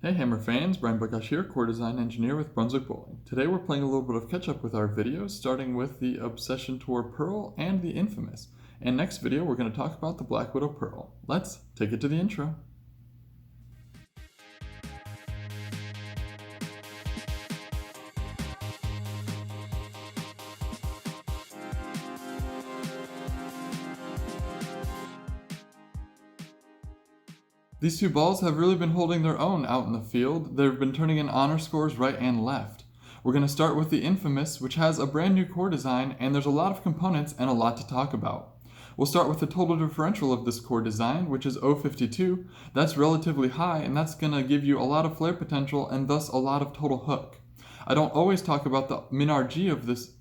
Hey Hammer fans, Brian Buckosh here, core design engineer with Brunswick Bowling. Today we're playing a little bit of catch up with our videos, starting with the Obsession Tour Pearl and the Infamous. And next video we're going to talk about the Black Widow Pearl. Let's take it to the intro. These two balls have really been holding their own out in the field. They've been turning in honor scores right and left. We're going to start with the Infamous, which has a brand new core design, and there's a lot of components and a lot to talk about. We'll start with the total differential of this core design, which is 0.52. That's relatively high, and that's going to give you a lot of flare potential and thus a lot of total hook. I don't always talk about the min-RG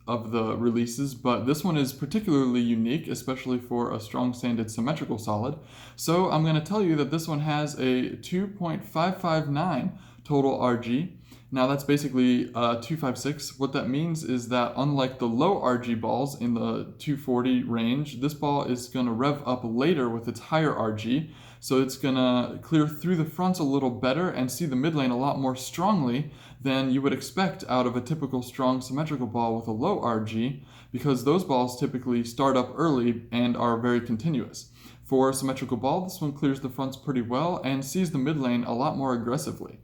of the releases, but this one is particularly unique, especially for a strong sanded symmetrical solid. So I'm going to tell you that this one has a 2.559 total RG. Now that's basically 256. What that means is that unlike the low RG balls in the 240 range, this ball is going to rev up later with its higher RG. So it's going to clear through the fronts a little better and see the mid lane a lot more strongly than you would expect out of a typical strong symmetrical ball with a low RG, because those balls typically start up early and are very continuous. For a symmetrical ball, this one clears the fronts pretty well and sees the mid lane a lot more aggressively.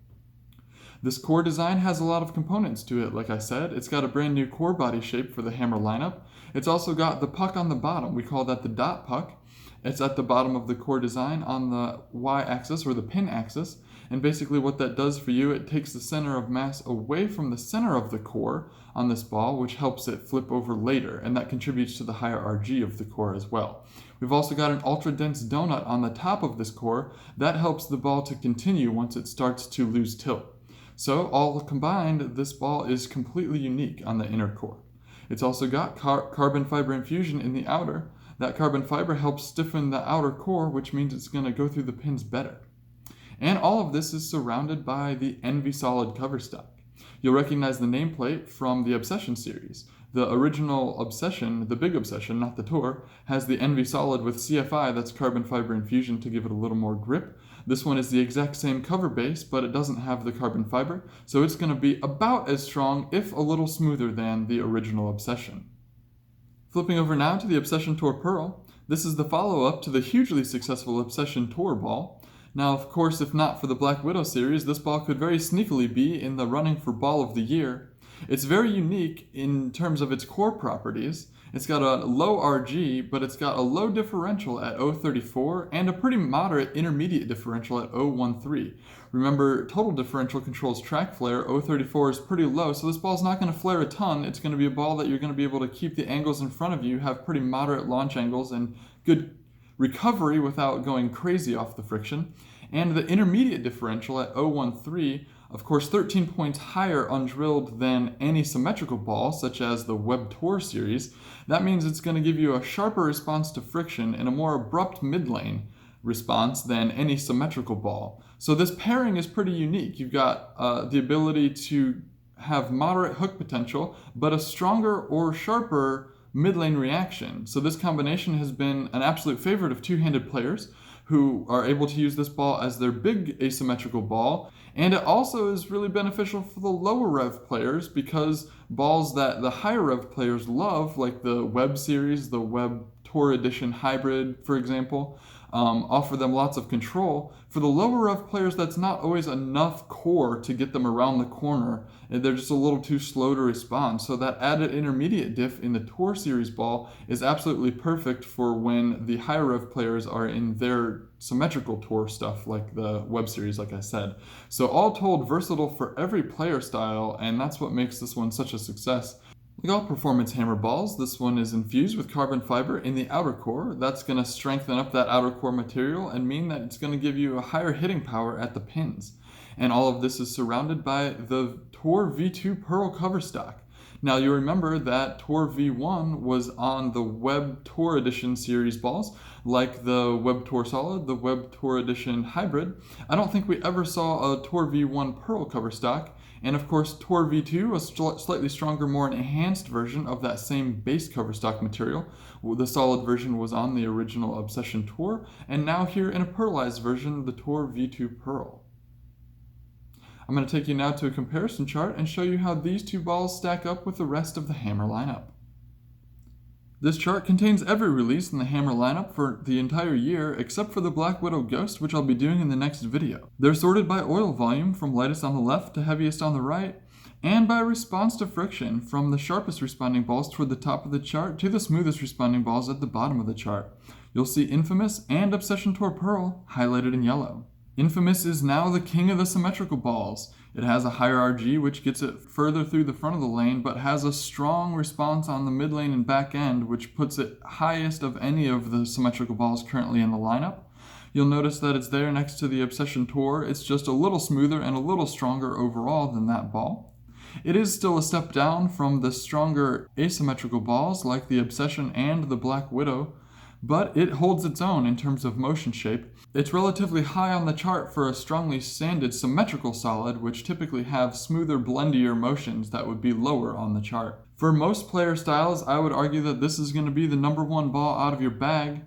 This core design has a lot of components to it, like I said. It's got a brand new core body shape for the hammer lineup. It's also got the puck on the bottom. We call that the dot puck. It's at the bottom of the core design on the y-axis or the pin axis. And basically what that does for you, it takes the center of mass away from the center of the core on this ball, which helps it flip over later, and that contributes to the higher RG of the core as well. We've also got an ultra dense donut on the top of this core. That helps the ball to continue once it starts to lose tilt. So all combined, this ball is completely unique on the inner core. It's also got carbon fiber infusion in the outer. That carbon fiber helps stiffen the outer core, which means it's going to go through the pins better. And all of this is surrounded by the Envy Solid cover stock. You'll recognize the nameplate from the Obsession series. The original Obsession, the big Obsession, not the Tour, has the Envy Solid with CFI, that's carbon fiber infusion, to give it a little more grip. This one is the exact same cover base, but it doesn't have the carbon fiber, so it's going to be about as strong, if a little smoother, than the original Obsession. Flipping over now to the Obsession Tour Pearl, this is the follow-up to the hugely successful Obsession Tour ball. Now, of course, if not for the Black Widow series, this ball could very sneakily be in the running for Ball of the Year. It's very unique in terms of its core properties. It's got a low RG, but it's got a low differential at 0.34 and a pretty moderate intermediate differential at 0.13. Remember, total differential controls track flare. 0.34 is pretty low, so this ball's not going to flare a ton. It's going to be a ball that you're going to be able to keep the angles in front of you, have pretty moderate launch angles, and good recovery without going crazy off the friction. And the intermediate differential at 0.13, of course 13 points higher undrilled than any symmetrical ball, such as the Web Tour series. That means it's going to give you a sharper response to friction and a more abrupt mid-lane response than any symmetrical ball. So this pairing is pretty unique. You've got the ability to have moderate hook potential, but a stronger or sharper mid-lane reaction. So this combination has been an absolute favorite of two-handed players who are able to use this ball as their big asymmetrical ball. And it also is really beneficial for the lower rev players, because balls that the higher rev players love, like the Web series, the Web Tour Edition Hybrid, for example, offer them lots of control. For the lower rev players, that's not always enough core to get them around the corner. They're just a little too slow to respond. So that added intermediate diff in the Tour Series ball is absolutely perfect for when the higher rev players are in their symmetrical tour stuff, like the Web Series, like I said. So all told, versatile for every player style, and that's what makes this one such a success. Like all performance hammer balls, this one is infused with carbon fiber in the outer core. That's going to strengthen up that outer core material and mean that it's going to give you a higher hitting power at the pins. And all of this is surrounded by the Tour V2 Pearl cover stock. Now you remember that Tour V1 was on the Web Tour Edition series balls, like the Web Tour Solid, the Web Tour Edition Hybrid. I don't think we ever saw a Tour V1 Pearl cover stock. And of course, Tour V2, a slightly stronger, more enhanced version of that same base cover stock material. The solid version was on the original Obsession Tour, and now here in a pearlized version, the Tour V2 Pearl. I'm going to take you now to a comparison chart and show you how these two balls stack up with the rest of the Hammer lineup. This chart contains every release in the Hammer lineup for the entire year except for the Black Widow Ghost, which I'll be doing in the next video. They're sorted by oil volume from lightest on the left to heaviest on the right, and by response to friction from the sharpest responding balls toward the top of the chart to the smoothest responding balls at the bottom of the chart. You'll see Infamous and Obsession Tour Pearl highlighted in yellow. Infamous is now the king of the symmetrical balls. It has a higher RG, which gets it further through the front of the lane, but has a strong response on the mid lane and back end, which puts it highest of any of the symmetrical balls currently in the lineup. You'll notice that it's there next to the Obsession Tour. It's just a little smoother and a little stronger overall than that ball. It is still a step down from the stronger asymmetrical balls like the Obsession and the Black Widow, but it holds its own in terms of motion shape. It's relatively high on the chart for a strongly sanded symmetrical solid, which typically have smoother, blendier motions that would be lower on the chart. For most player styles, I would argue that this is going to be the number one ball out of your bag.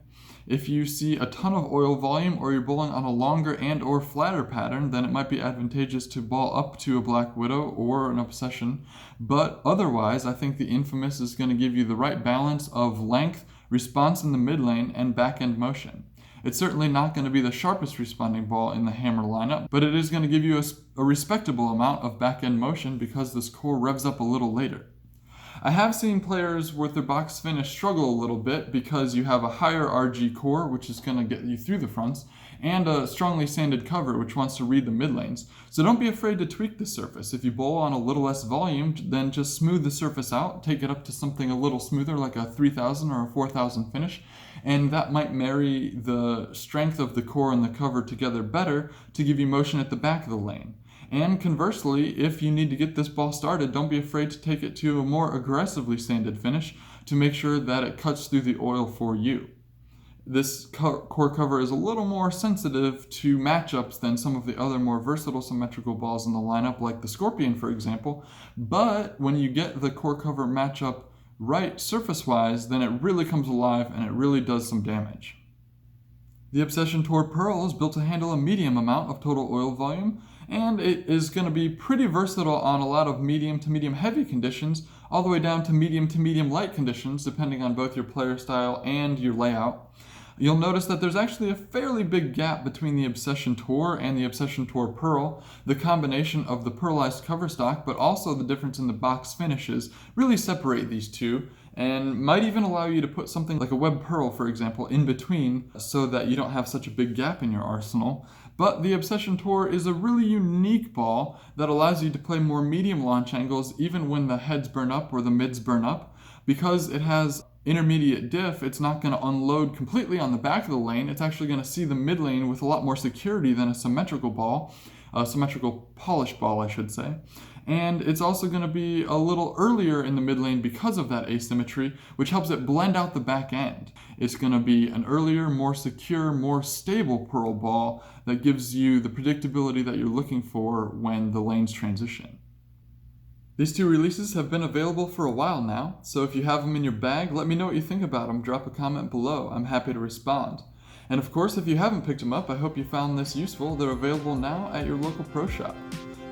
If you see a ton of oil volume or you're bowling on a longer and or flatter pattern, then it might be advantageous to ball up to a Black Widow or an Obsession. But otherwise, I think the Infamous is going to give you the right balance of length, response in the mid lane, and back end motion. It's certainly not going to be the sharpest responding ball in the Hammer lineup, but it is going to give you a respectable amount of back end motion because this core revs up a little later. I have seen players with their box finish struggle a little bit because you have a higher RG core, which is going to get you through the fronts, and a strongly sanded cover, which wants to read the mid lanes. So don't be afraid to tweak the surface. If you bowl on a little less volume, then just smooth the surface out, take it up to something a little smoother like a 3000 or a 4000 finish, and that might marry the strength of the core and the cover together better to give you motion at the back of the lane. And conversely, if you need to get this ball started, don't be afraid to take it to a more aggressively sanded finish to make sure that it cuts through the oil for you. This core cover is a little more sensitive to matchups than some of the other more versatile symmetrical balls in the lineup, like the Scorpion, for example. But when you get the core cover matchup right surface-wise, then it really comes alive and it really does some damage. The Obsession Tour Pearl is built to handle a medium amount of total oil volume, and it is going to be pretty versatile on a lot of medium to medium heavy conditions, all the way down to medium light conditions, depending on both your player style and your layout. You'll notice that there's actually a fairly big gap between the Obsession Tour and the Obsession Tour Pearl. The combination of the pearlized cover stock, but also the difference in the box finishes, really separate these two, and might even allow you to put something like a web pearl, for example, in between so that you don't have such a big gap in your arsenal. But the Obsession Tour is a really unique ball that allows you to play more medium launch angles even when the heads burn up or the mids burn up. Because it has intermediate diff, it's not going to unload completely on the back of the lane. It's actually going to see the mid lane with a lot more security than a symmetrical ball, a symmetrical polished ball, I should say. And it's also going to be a little earlier in the mid lane because of that asymmetry, which helps it blend out the back end. It's going to be an earlier, more secure, more stable pearl ball that gives you the predictability that you're looking for when the lanes transition. These two releases have been available for a while now, so if you have them in your bag, let me know what you think about them. Drop a comment below. I'm happy to respond. And of course, if you haven't picked them up, I hope you found this useful. They're available now at your local pro shop.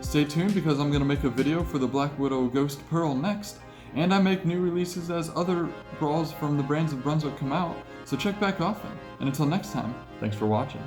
Stay tuned because I'm going to make a video for the Black Widow Ghost Pearl next, and I make new releases as other brawls from the brands of Brunswick come out, so check back often. And until next time, thanks for watching.